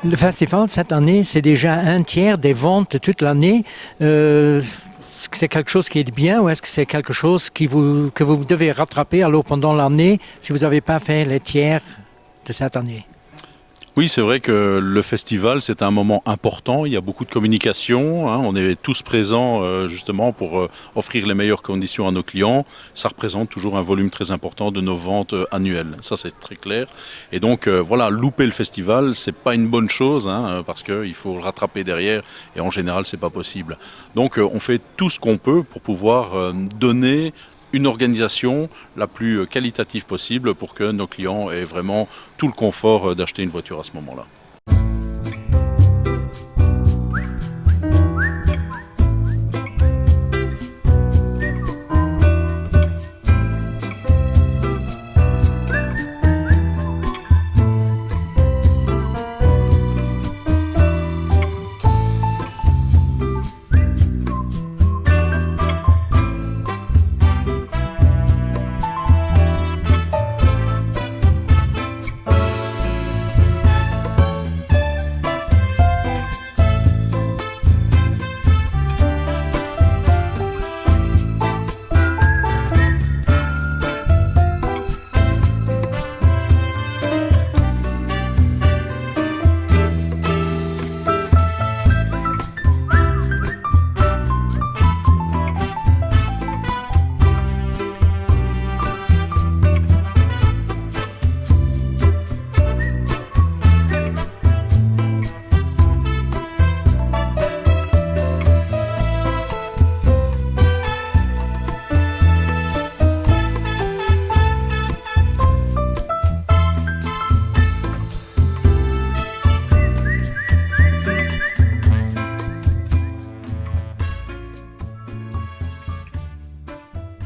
Le festival, cette année, c'est déjà un tiers des ventes de toute l'année. Est-ce que c'est quelque chose qui est bien ou est-ce que c'est quelque chose que vous devez rattraper alors pendant l'année si vous n'avez pas fait les tiers de cette année? Oui, c'est vrai que le festival, c'est un moment important. Il y a beaucoup de communication. On est tous présents justement pour offrir les meilleures conditions à nos clients. Ça représente toujours un volume très important de nos ventes annuelles. Ça, c'est très clair. Et donc, voilà, louper le festival, c'est pas une bonne chose parce qu'il faut le rattraper derrière. Et en général, c'est pas possible. Donc, on fait tout ce qu'on peut pour pouvoir donner une organisation la plus qualitative possible pour que nos clients aient vraiment tout le confort d'acheter une voiture à ce moment-là.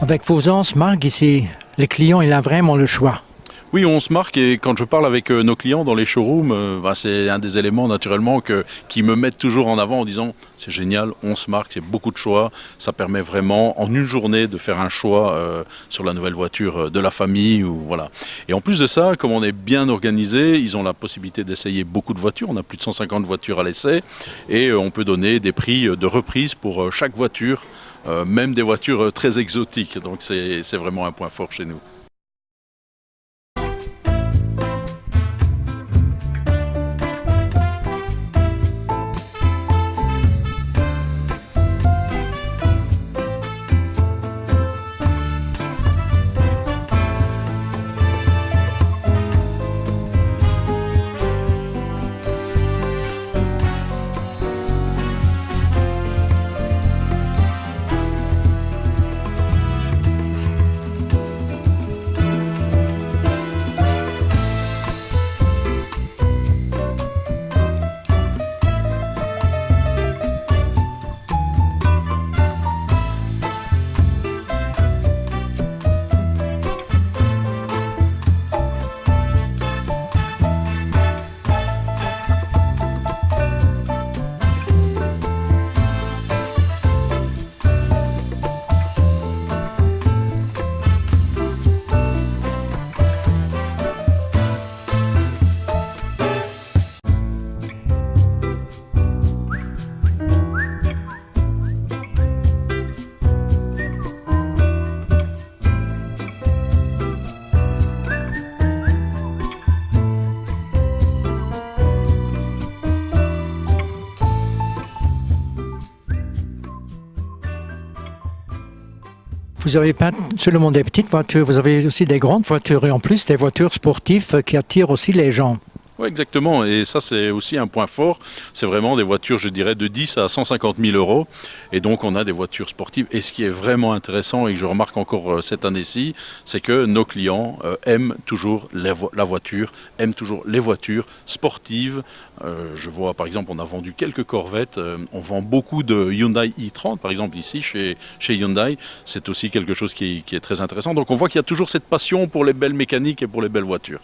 Avec vos 11 marques ici, le client il a vraiment le choix. Oui, on se marque et quand je parle avec nos clients dans les showrooms, c'est un des éléments naturellement qui me mettent toujours en avant en disant c'est génial, on se marque, c'est beaucoup de choix, ça permet vraiment en une journée de faire un choix sur la nouvelle voiture de la famille. Voilà. Et en plus de ça, comme on est bien organisé, ils ont la possibilité d'essayer beaucoup de voitures, on a plus de 150 voitures à l'essai et on peut donner des prix de reprise pour chaque voiture, même des voitures très exotiques, donc c'est vraiment un point fort chez nous. Vous n'avez pas seulement des petites voitures, vous avez aussi des grandes voitures et en plus des voitures sportives qui attirent aussi les gens. Oui, exactement. Et ça, c'est aussi un point fort. C'est vraiment des voitures, je dirais, de 10 à 150 000 euros. Et donc, on a des voitures sportives. Et ce qui est vraiment intéressant et que je remarque encore cette année-ci, c'est que nos clients aiment toujours la voiture, aiment toujours les voitures sportives. Je vois, par exemple, on a vendu quelques Corvettes. On vend beaucoup de Hyundai i30, par exemple, ici, chez Hyundai. C'est aussi quelque chose qui est très intéressant. Donc, on voit qu'il y a toujours cette passion pour les belles mécaniques et pour les belles voitures.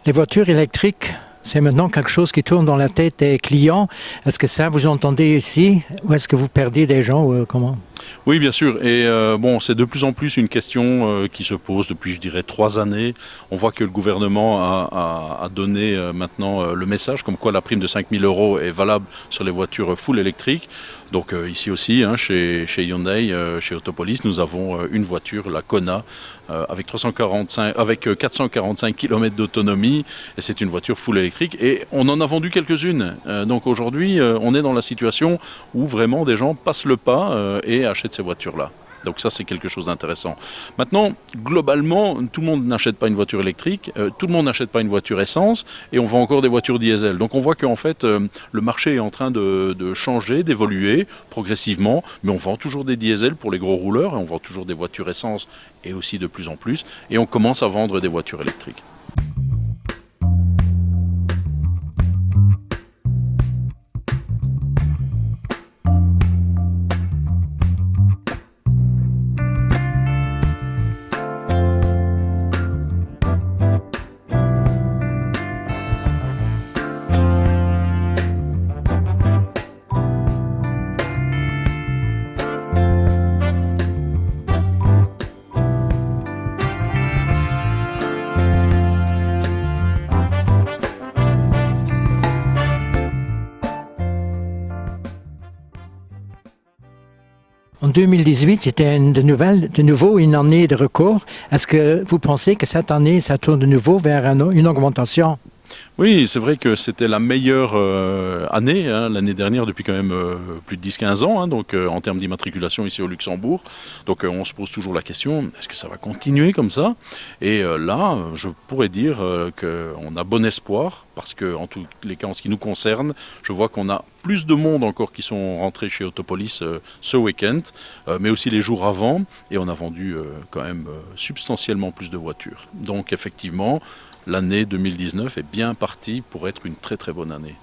Les voitures électriques, c'est maintenant quelque chose qui tourne dans la tête des clients. Est-ce que ça, vous entendez ici? Ou est-ce que vous perdez des gens ou comment? Oui, bien sûr. Et bon, c'est de plus en plus une question qui se pose depuis, je dirais, 3 années. On voit que le gouvernement a donné maintenant le message comme quoi la prime de 5 000 € est valable sur les voitures full électriques. Donc ici aussi, hein, chez Hyundai, chez Autopolis, nous avons une voiture, la Kona, avec 445 km d'autonomie. Et c'est une voiture full électrique. Et on en a vendu quelques-unes. Donc aujourd'hui, on est dans la situation où vraiment des gens passent le pas et achètent ces voitures-là. Donc ça, c'est quelque chose d'intéressant. Maintenant, globalement, tout le monde n'achète pas une voiture électrique, tout le monde n'achète pas une voiture essence, et on vend encore des voitures diesel. Donc on voit qu'en fait, le marché est en train de changer, d'évoluer progressivement, mais on vend toujours des diesels pour les gros rouleurs, et on vend toujours des voitures essence, et aussi de plus en plus, et on commence à vendre des voitures électriques. En 2018, c'était de nouveau une année de record. Est-ce que vous pensez que cette année, ça tourne de nouveau vers une augmentation? Oui, c'est vrai que c'était la meilleure année, hein, l'année dernière depuis quand même plus de 10-15 ans, hein, donc en termes d'immatriculation ici au Luxembourg. Donc on se pose toujours la question, est-ce que ça va continuer comme ça? Et là, je pourrais dire qu'on a bon espoir, parce que en tous les cas, en ce qui nous concerne, je vois qu'on a plus de monde encore qui sont rentrés chez Autopolis ce week-end, mais aussi les jours avant, et on a vendu quand même substantiellement plus de voitures. Donc effectivement, l'année 2019 est bien partie pour être une très très bonne année.